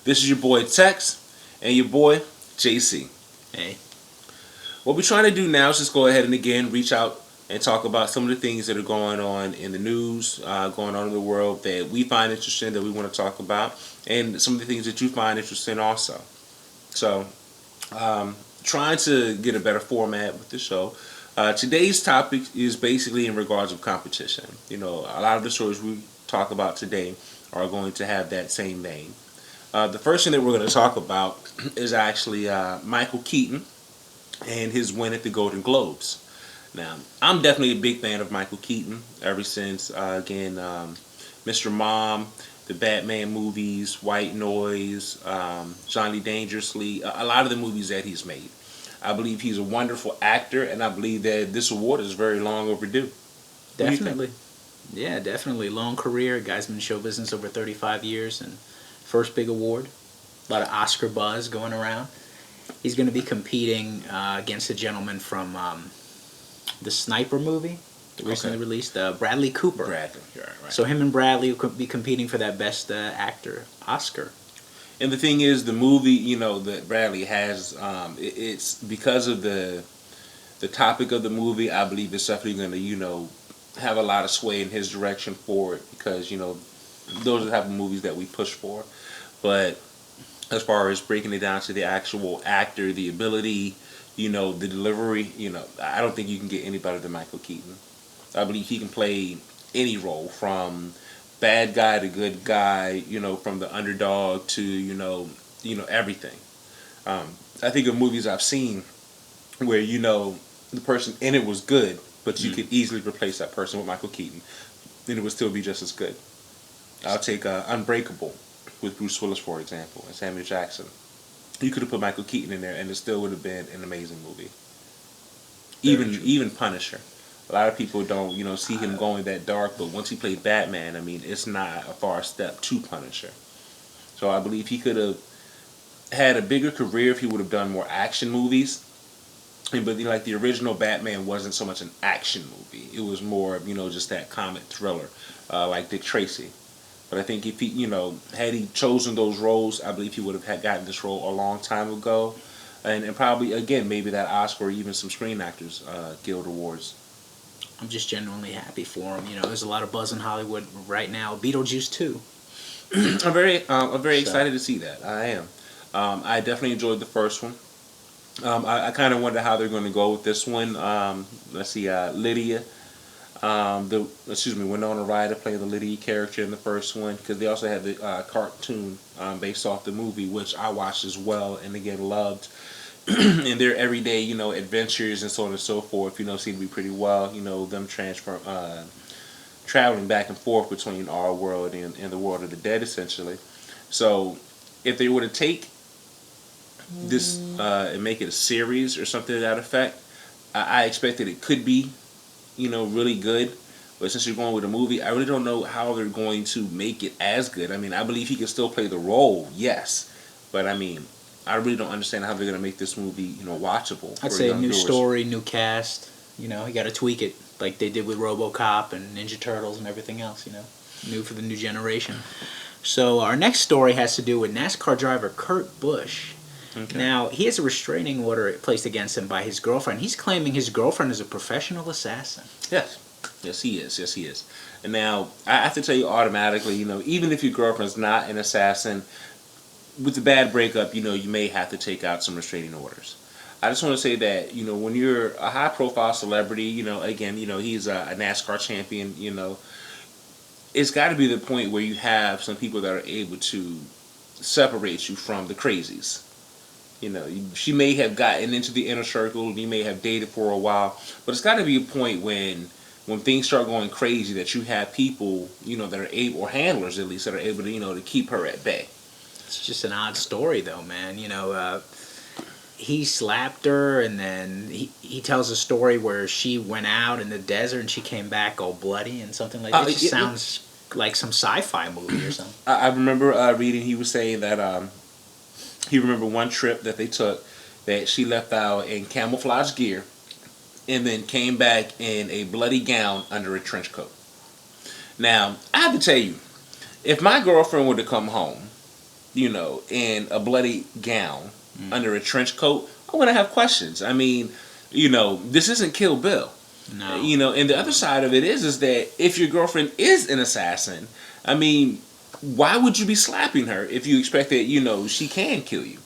This is your boy Tex and your boy JC. Hey, What we're trying to do now is just go ahead and again reach out and talk about some of the things that are going on in the news, going on in the world that we find interesting that we want to talk about, and some of the things that you find interesting also. So, trying to get a better format with the show. Today's topic is basically in regards of competition. You know, a lot of the stories we talk about today are going to have that same vein. The first thing that we're going to talk about is actually Michael Keaton and his win at the Golden Globes. Now, I'm definitely a big fan of Michael Keaton ever since, Mr. Mom, the Batman movies, White Noise, Johnny Dangerously, a lot of the movies that he's made. I believe he's a wonderful actor, and I believe that this award is very long overdue. What do you think? definitely. Yeah, definitely. Long career. Guy's been in show business over 35 years and first big award. A lot of Oscar buzz going around. He's going to be competing against a gentleman from the Sniper movie, recently Okay. released, Bradley Cooper. Bradley, you're right. So him and Bradley will be competing for that Best Actor Oscar. And the thing is, the movie, that Bradley has, it's because of the topic of the movie. I believe it's definitely going to, have a lot of sway in his direction for it because, those are the type of movies that we push for. But as far as breaking it down to the actual actor, the ability, the delivery, I don't think you can get any better than Michael Keaton. I believe he can play any role from bad guy to good guy, from the underdog to, everything. I think of movies I've seen where, the person in it was good, but you could easily replace that person with Michael Keaton and it would still be just as good. I'll take Unbreakable with Bruce Willis, for example, and Samuel Jackson. You could have put Michael Keaton in there and it still would have been an amazing movie. Even Punisher. A lot of people don't, see him going that dark, but once he played Batman, I mean, it's not a far step to Punisher. So I believe he could have had a bigger career if he would have done more action movies. But like the original Batman wasn't so much an action movie; it was more, just that comic thriller, like Dick Tracy. But I think if he, had he chosen those roles, I believe he would have had gotten this role a long time ago, and probably again maybe that Oscar or even some Screen Actors Guild Awards. I'm just genuinely happy for him. There's a lot of buzz in Hollywood right now. Beetlejuice 2. I'm very So, excited to see that. I am. I definitely enjoyed the first one. I kind of wonder how they're going to go with this one. Let's see, Lydia. Winona Ryder played the Lydia character in the first one because they also had the cartoon based off the movie, which I watched as well and again loved. And their everyday, adventures and so on and so forth, seem to be pretty well. Them traveling back and forth between our world and the world of the dead, essentially. So, if they were to take this and make it a series or something to that effect, I expect that it could be, really good. But since you're going with a movie, I really don't know how they're going to make it as good. I mean, I believe he can still play the role, yes, but I mean, I really don't understand how they're going to make this movie, watchable I'd for say young new viewers. story, new cast. You got to tweak it like they did with RoboCop and Ninja Turtles and everything else. New for the new generation. So our next story has to do with NASCAR driver Kurt Busch. Okay. Now he has a restraining order placed against him by his girlfriend. He's claiming his girlfriend is a professional assassin. Yes. Yes, he is. Yes, he is. And now, I have to tell you automatically, even if your girlfriend's not an assassin, with the bad breakup, you may have to take out some restraining orders. I just want to say that, when you're a high profile celebrity, again, he's a NASCAR champion, it's got to be the point where you have some people that are able to separate you from the crazies. She may have gotten into the inner circle, you may have dated for a while, but it's got to be a point when things start going crazy that you have people, that are able, or handlers at least, that are able to, to keep her at bay. It's just an odd story though, man. He slapped her, and then he tells a story where she went out in the desert and she came back all bloody and something like that. It just sounds like some sci-fi movie or something. I remember reading he was saying that he remembered one trip that they took that she left out in camouflage gear and then came back in a bloody gown under a trench coat. Now, I have to tell you, if my girlfriend were to come home in a bloody gown under a trench coat, I'm gonna have questions. I mean, this isn't Kill Bill. No. And the other side of it is that if your girlfriend is an assassin, I mean, why would you be slapping her if you expect that, she can kill you?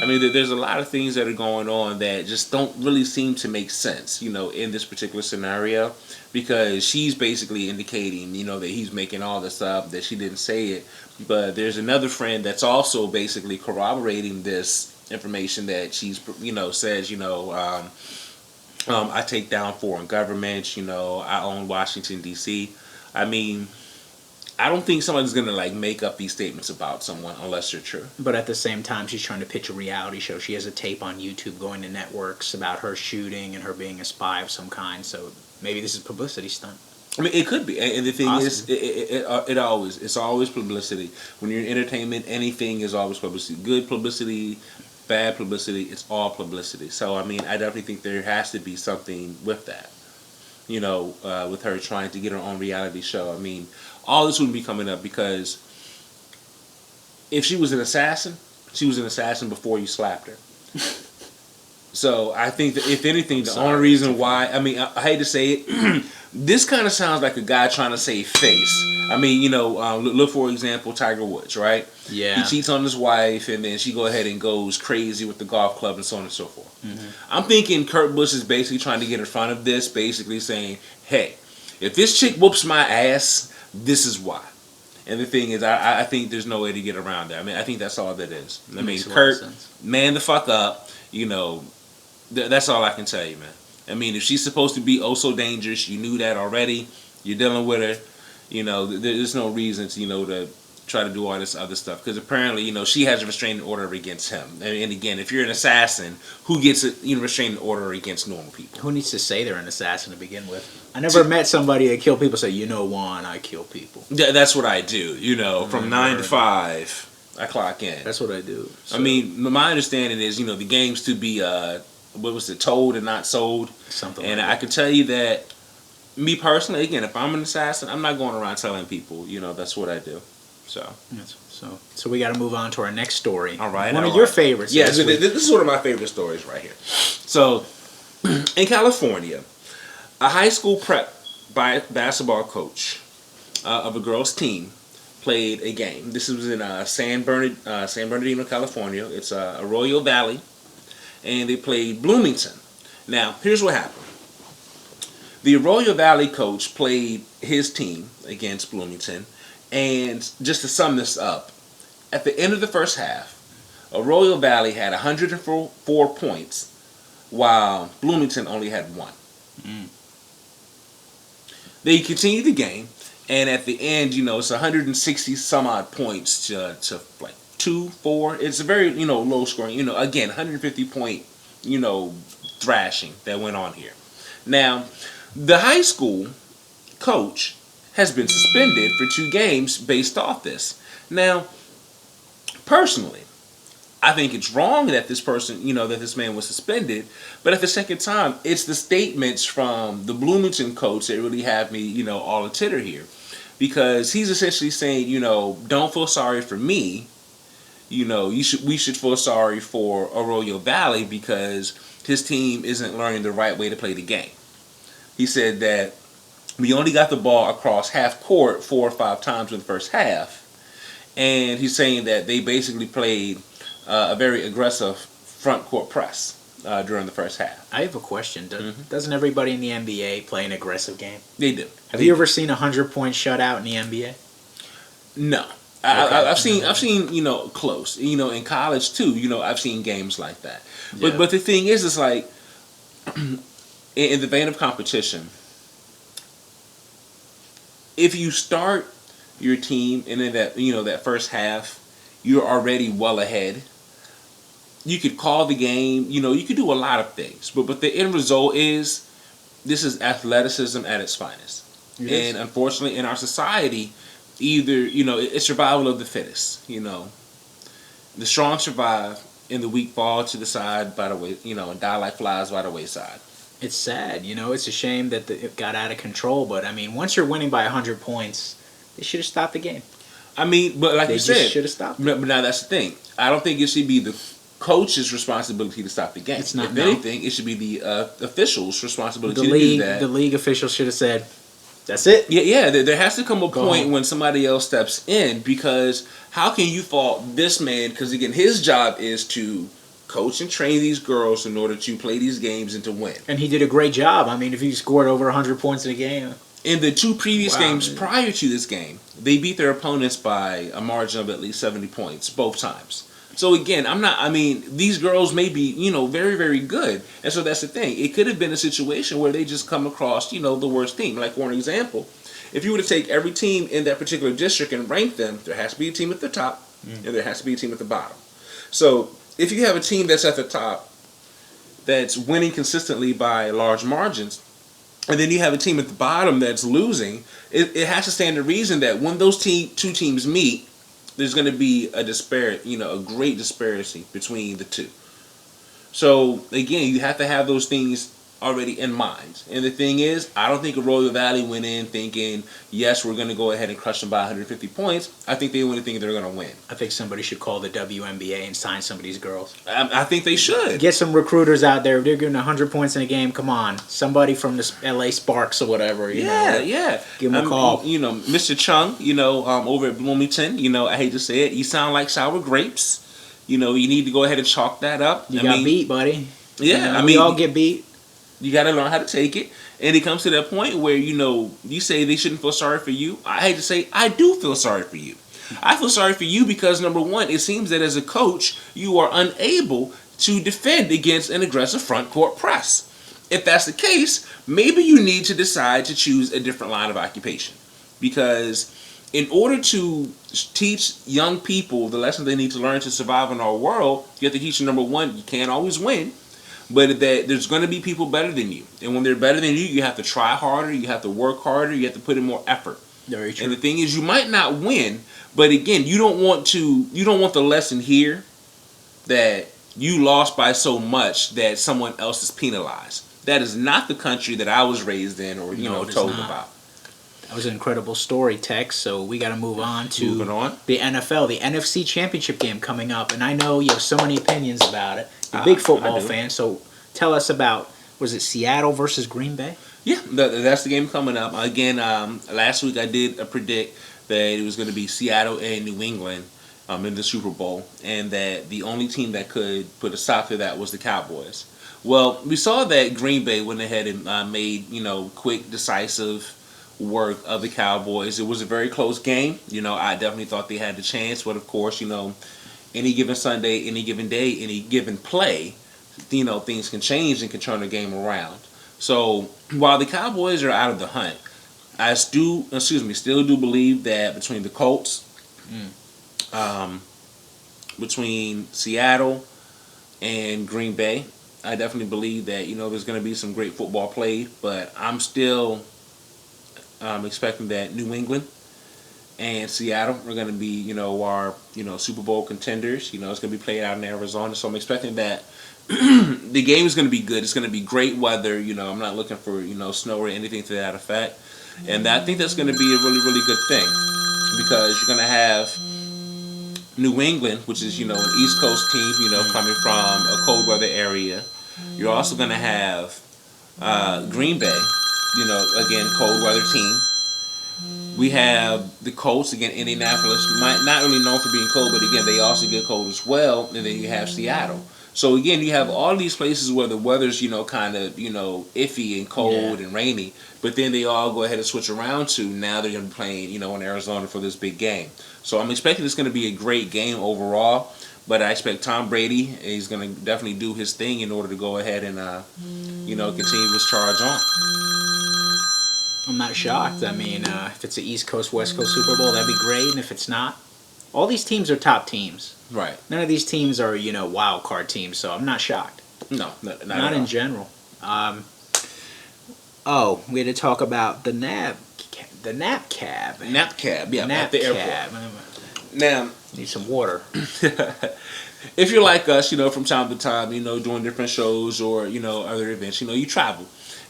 I mean, there's a lot of things that are going on that just don't really seem to make sense, in this particular scenario, because she's basically indicating, that he's making all this up, that she didn't say it. But there's another friend that's also basically corroborating this information that she's, says, I take down foreign governments, I own Washington, D.C. I mean, I don't think someone's going to make up these statements about someone unless they're true. But at the same time, she's trying to pitch a reality show. She has a tape on YouTube going to networks about her shooting and her being a spy of some kind. So maybe this is a publicity stunt. I mean, it could be. And the thing Awesome. is, it's always publicity. When you're in entertainment, anything is always publicity. Good publicity, bad publicity, it's all publicity. So, I mean, I definitely think there has to be something with that. With her trying to get her own reality show. I mean, all this wouldn't be coming up because if she was an assassin, she was an assassin before you slapped her. So I think that if anything, the only reason why, I mean, I hate to say it, this kind of sounds like a guy trying to save face. I mean, look for example, Tiger Woods, right? Yeah. He cheats on his wife, and then she go ahead and goes crazy with the golf club and so on and so forth. Mm-hmm. I'm thinking Kurt Busch is basically trying to get in front of this, basically saying, hey, if this chick whoops my ass, this is why. And the thing is, I think there's no way to get around that. I mean, I think that's all that is. I mean, Kurt, man the fuck up, that's all I can tell you, man. I mean, if she's supposed to be oh so dangerous, you knew that already. You're dealing with her. There's no reason to, to try to do all this other stuff. Because apparently, she has a restraining order against him. And again, if you're an assassin, who gets a restraining order against normal people? Who needs to say they're an assassin to begin with? I never met somebody that killed people say, Juan, I kill people. Yeah, that's what I do. From 9 to 5, I clock in. That's what I do. So. I mean, my understanding is, the game's to be, told and not sold. Something and like I can tell you that, me personally, again, if I'm an assassin, I'm not going around telling people, that's what I do. So we got to move on to our next story. All right. One of your favorites. Yeah, this is one of my favorite stories right here. So, in California, a high school prep basketball coach of a girls' team played a game. This was in San Bernardino, California. It's Arroyo Valley, and they played Bloomington. Now, here's what happened. The Arroyo Valley coach played his team against Bloomington, and just to sum this up, at the end of the first half, Arroyo Valley had 104 points, while Bloomington only had 1. Mm. They continued the game, and at the end, it's 160 some odd points to 2-4. It's a very low scoring. Again, 150 point thrashing that went on here. Now, the high school coach has been suspended for 2 games based off this. Now, personally, I think it's wrong that this person, that this man was suspended. But at the second time, it's the statements from the Bloomington coach that really have me, all a titter here. Because he's essentially saying, don't feel sorry for me. We should feel sorry for Arroyo Valley because his team isn't learning the right way to play the game. He said that we only got the ball across half court 4 or 5 times in the first half. And he's saying that they basically played a very aggressive front court press during the first half. I have a question. Doesn't everybody in the NBA play an aggressive game? They do. Have you ever seen a 100-point shutout in the NBA? No. Okay. I've seen close. In college too. I've seen games like that. Yeah. But the thing is, it's like in the vein of competition, if you start your team and then that first half, you're already well ahead. You could call the game. You could do a lot of things. But the end result is this is athleticism at its finest. And unfortunately, in our society, either it's survival of the fittest. The strong survive and the weak fall to the side by the way. And die like flies by the wayside. It's sad. It's a shame that it got out of control. But I mean, once you're winning by 100 points, they should have stopped the game. I mean, but like They you just said, should have stopped it. but now that's the thing. I don't think it should be the coach's responsibility to stop the game. It's not, If no. anything, it should be the officials' responsibility The to do that. the league officials should have said, "That's it." Yeah. There has to come a Go point home. when somebody else steps in, because how can you fault this man? Because again, his job is to coach and train these girls in order to play these games and to win. And he did a great job. I mean, if he scored over 100 points in a game, In the two previous Wow, games man. prior to this game, they beat their opponents by a margin of at least 70 points both times. So again, these girls may be, very, very good. And so that's the thing. It could have been a situation where they just come across, the worst team. Like, for an example, if you were to take every team in that particular district and rank them, there has to be a team at the top and there has to be a team at the bottom. So if you have a team that's at the top that's winning consistently by large margins, and then you have a team at the bottom that's losing, it has to stand to reason that when those two teams meet, there's going to be a great disparity between the two. So again, you have to have those things already in mind. And the thing is, I don't think Arroyo Valley went in thinking, yes, we're going to go ahead and crush them by 150 points. I think they went in thinking they're going to win. I think somebody should call the WNBA and sign some of these girls. I think they should. Get some recruiters out there. If they're getting 100 points in a game, come on. Somebody from the LA Sparks or whatever. Yeah. Give them a call. Mr. Chung, over at Bloomington, I hate to say it, you sound like sour grapes. You need to go ahead and chalk that up. You got beat, buddy. Yeah, we all get beat. You got to learn how to take it. And it comes to that point where, you say they shouldn't feel sorry for you. I hate to say, I do feel sorry for you. I feel sorry for you because, number one, it seems that as a coach, you are unable to defend against an aggressive front court press. If that's the case, maybe you need to decide to choose a different line of occupation. Because in order to teach young people the lessons they need to learn to survive in our world, you have to teach them, number one, you can't always win. But that there's going to be people better than you. And when they're better than you, you have to try harder, you have to work harder, you have to put in more effort. Very true. And the thing is, you might not win, but again, you don't want the lesson here that you lost by so much that someone else is penalized. That is not the country that I was raised in or, told about. That was an incredible story, Tex. So we got to move on to Moving on. the NFL, the NFC Championship game coming up. And I know you have so many opinions about it. You're a big football I do. fan, so tell us about, was it Seattle versus Green Bay? Yeah, that's the game coming up. Again, last week I did predict that it was going to be Seattle and New England in the Super Bowl, and that the only team that could put a stop to that was the Cowboys. Well, we saw that Green Bay went ahead and made, quick, decisive work of the Cowboys. It was a very close game. I definitely thought they had the chance, but of course, any given Sunday, any given day, any given play, things can change and can turn the game around. So while the Cowboys are out of the hunt, I still do believe that between the Colts, between Seattle and Green Bay, I definitely believe that there's going to be some great football played. But I'm still expecting that New England and Seattle are going to be, our, Super Bowl contenders. It's going to be played out in Arizona. So I'm expecting that the game is going to be good. It's going to be great weather. I'm not looking for, snow or anything to that effect. And I think that's going to be a really, really good thing. Because you're going to have New England, which is, an East Coast team, coming from a cold weather area. You're also going to have Green Bay, again, cold weather team. We have the Colts, again, Indianapolis, not really known for being cold, but again, they also get cold as well. And then you have Seattle. So again, you have all these places where the weather's, kind of, iffy and cold and rainy. But then they all go ahead and switch around to now they're going to be playing, in Arizona for this big game. So I'm expecting it's going to be a great game overall. But I expect Tom Brady is going to definitely do his thing in order to go ahead and, continue his charge on. I'm not shocked. I mean, if it's an East Coast, West Coast Super Bowl, that'd be great. And if it's not, all these teams are top teams. Right. None of these teams are, wild card teams, so I'm not shocked. No, not in general. We had to talk about the nap cab. Nap cab, yeah, Nap at the airport. cab. Now, Need some water. if you're like us, from time to time, doing different shows or, other events, you travel.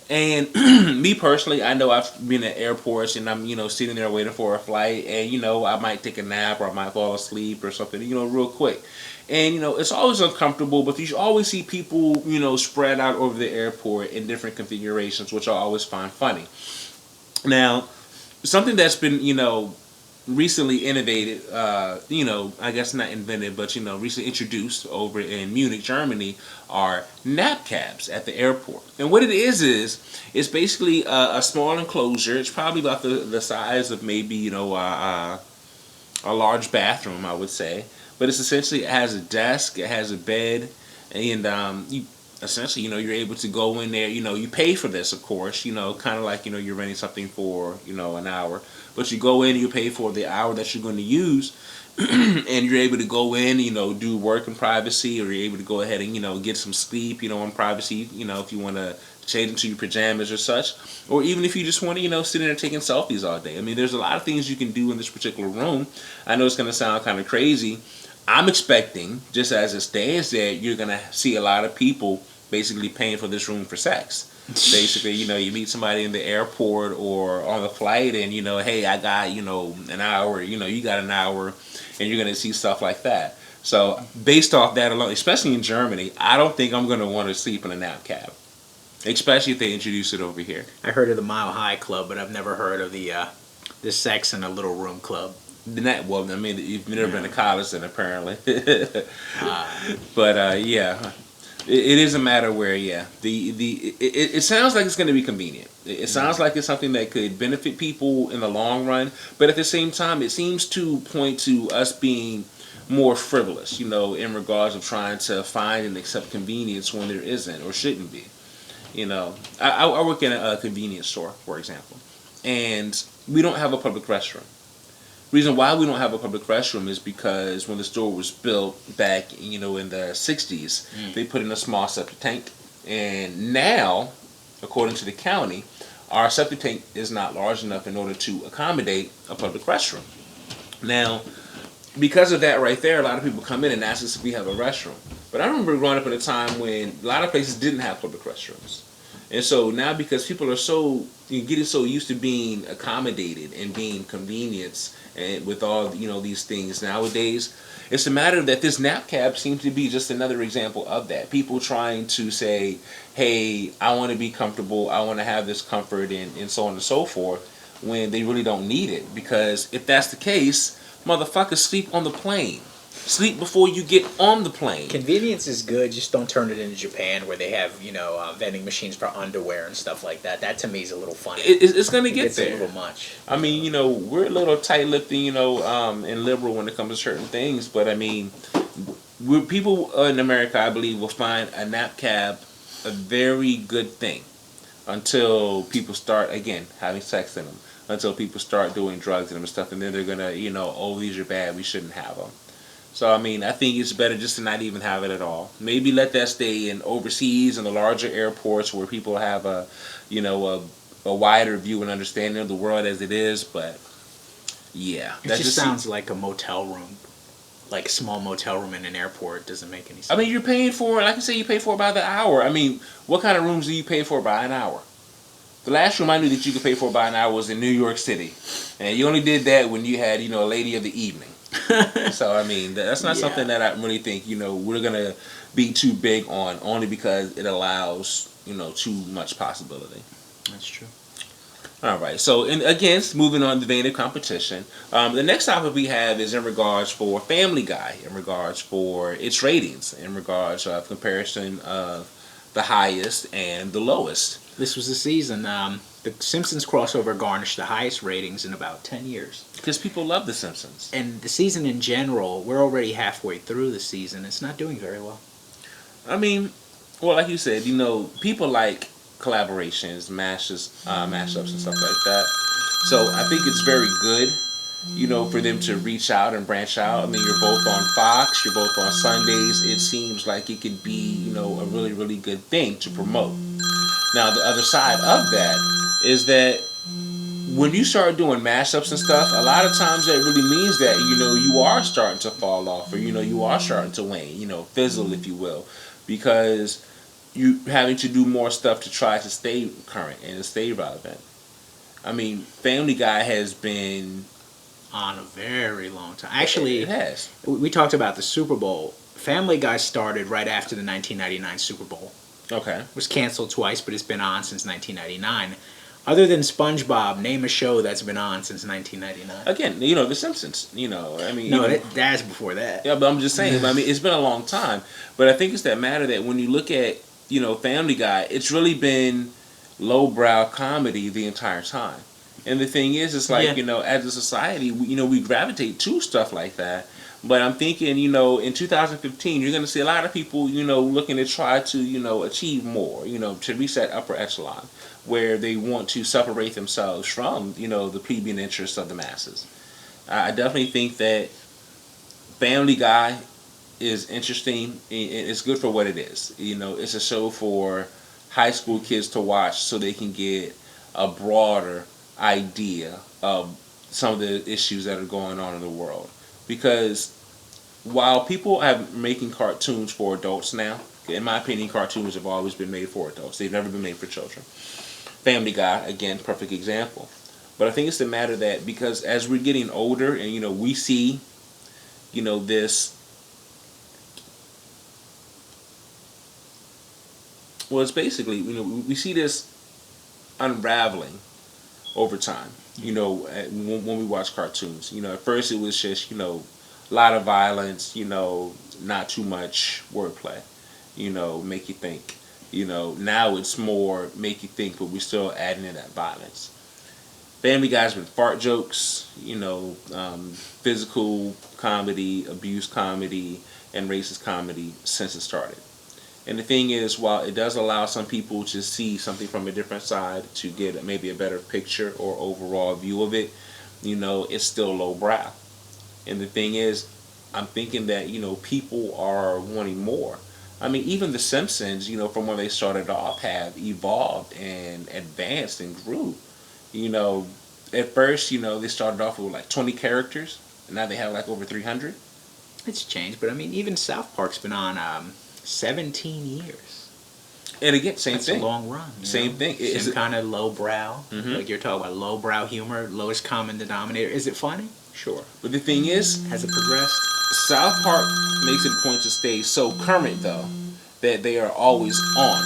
And me personally, I know I've been at airports and I'm, sitting there waiting for a flight and, I might take a nap or I might fall asleep or something, real quick. And, it's always uncomfortable, but you always see people, spread out over the airport in different configurations, which I always find funny. Now, something that's been, recently innovated, I guess not invented, but, recently introduced over in Munich, Germany, are nap cabs at the airport. And what it is it's basically a small enclosure. It's probably about the size of maybe, a large bathroom, I would say. But it's essentially, it has a desk, it has a bed, and you essentially, you're able to go in there. You pay for this, of course. Kind of like you're renting something for an hour, but you go in, you pay for the hour that you're going to use, and you're able to go in, do work in privacy, or you're able to go ahead and get some sleep, in privacy. If you want to change into your pajamas or such, or even if you just want to, sit in there taking selfies all day. I mean, there's a lot of things you can do in this particular room. I know it's going to sound kind of crazy. I'm expecting, just as it stands there, you're going to see a lot of people basically paying for this room for sex. Basically, you meet somebody in the airport or on the flight and, hey, I got, an hour, you got an hour, and you're going to see stuff like that. So based off that alone, especially in Germany, I don't think I'm going to want to sleep in a nap cab, especially if they introduce it over here. I heard of the Mile High Club, but I've never heard of the Sex in a Little Room Club. Well, I mean, you've never been to college, then apparently. But yeah, it is a matter where it sounds like it's going to be convenient. It sounds like it's something that could benefit people in the long run, but at the same time, it seems to point to us being more frivolous, in regards of trying to find and accept convenience when there isn't or shouldn't be. I work in a convenience store, for example, and we don't have a public restroom. Reason why we don't have a public restroom is because when the store was built back, in the 60s, they put in a small septic tank. And now, according to the county, our septic tank is not large enough in order to accommodate a public restroom. Now, because of that right there, a lot of people come in and ask us if we have a restroom. But I remember growing up at a time when a lot of places didn't have public restrooms. And so now, because people are getting so used to being accommodated and being convenienced, and with all these things nowadays, it's a matter that this nap cab seems to be just another example of that. People trying to say, "Hey, I want to be comfortable. I want to have this comfort," and so on and so forth, when they really don't need it. Because if that's the case, motherfuckers, sleep on the plane. Sleep before you get on the plane. Convenience is good, just don't turn it into Japan where they have, vending machines for underwear and stuff like that. That to me is a little funny. It's going to get there. It's a little much. I mean, we're a little tight-lipped, and liberal when it comes to certain things, but I mean, people in America, I believe, will find a nap cab a very good thing until people start, again, having sex in them, until people start doing drugs in them and stuff, and then they're going to, oh, these are bad, we shouldn't have them. So, I mean, I think it's better just to not even have it at all. Maybe let that stay in overseas in the larger airports where people have a wider view and understanding of the world as it is. But, yeah. It just sounds like a motel room. Like a small motel room in an airport. It doesn't make any sense. I mean, you're paying for, like I say, you pay for by the hour. I mean, what kind of rooms do you pay for by an hour? The last room I knew that you could pay for by an hour was in New York City. And you only did that when you had, a lady of the evening. So, I mean, that's not something that I really think, we're going to be too big on, only because it allows, too much possibility. That's true. All right. So, again, moving on the vein of competition, the next topic we have is in regards for Family Guy, in regards for its ratings, in regards of comparison of the highest and the lowest. This was the season. The Simpsons crossover garnished the highest ratings in about 10 years. Because people love The Simpsons. And the season in general, we're already halfway through the season. It's not doing very well. I mean, well, like you said, people like collaborations, mashups and stuff like that. So I think it's very good, for them to reach out and branch out. I mean, you're both on Fox, you're both on Sundays. It seems like it could be, a really, really good thing to promote. Now, the other side of that is that when you start doing mashups and stuff, a lot of times that really means that, you are starting to fall off or, you are starting to wane, fizzle, if you will. Because you having to do more stuff to try to stay current and to stay relevant. I mean, Family Guy has been On a very long time. Actually, it has. we talked about the Super Bowl. Family Guy started right after the 1999 Super Bowl. Okay. It was canceled twice, but it's been on since 1999. Other than SpongeBob, name a show that's been on since 1999. Again, The Simpsons. I mean, No, that's before that. yeah, but I'm just saying. I mean, it's been a long time. But I think it's that matter that when you look at Family Guy, it's really been lowbrow comedy the entire time. And the thing is, it's like Yeah. as a society, we gravitate to stuff like that. But I'm thinking, in 2015, you're going to see a lot of people, looking to try to, achieve more, to reach that upper echelon where they want to separate themselves from, the plebeian interests of the masses. I definitely think that Family Guy is interesting. It's good for what it is. It's a show for high school kids to watch so they can get a broader idea of some of the issues that are going on in the world. Because while people have making cartoons for adults now, in my opinion, cartoons have always been made for adults. They've never been made for children. Family Guy, again, perfect example. But I think it's the matter that because as we're getting older and we see, this. Well, it's basically we see this unraveling over time. When we watch cartoons, at first it was just a lot of violence. Not too much wordplay. Make you think. Now it's more make you think, but we're still adding in that violence. Family Guy's been fart jokes, physical comedy, abuse comedy, and racist comedy since it started. And the thing is, while it does allow some people to see something from a different side, to get maybe a better picture or overall view of it, it's still lowbrow. And the thing is, I'm thinking that, people are wanting more. I mean, even The Simpsons, from when they started off, have evolved and advanced and grew. At first, they started off with like 20 characters, and now they have like over 300. It's changed, but I mean, even South Park's been on 17 years. And again, same That's thing. a long run. Same thing. Same kind of lowbrow. Mhm. Like you're talking about lowbrow humor, lowest common denominator. Is it funny? Sure. But the thing is, Has it progressed? South Park makes it a point to stay so current, though, that they are always on.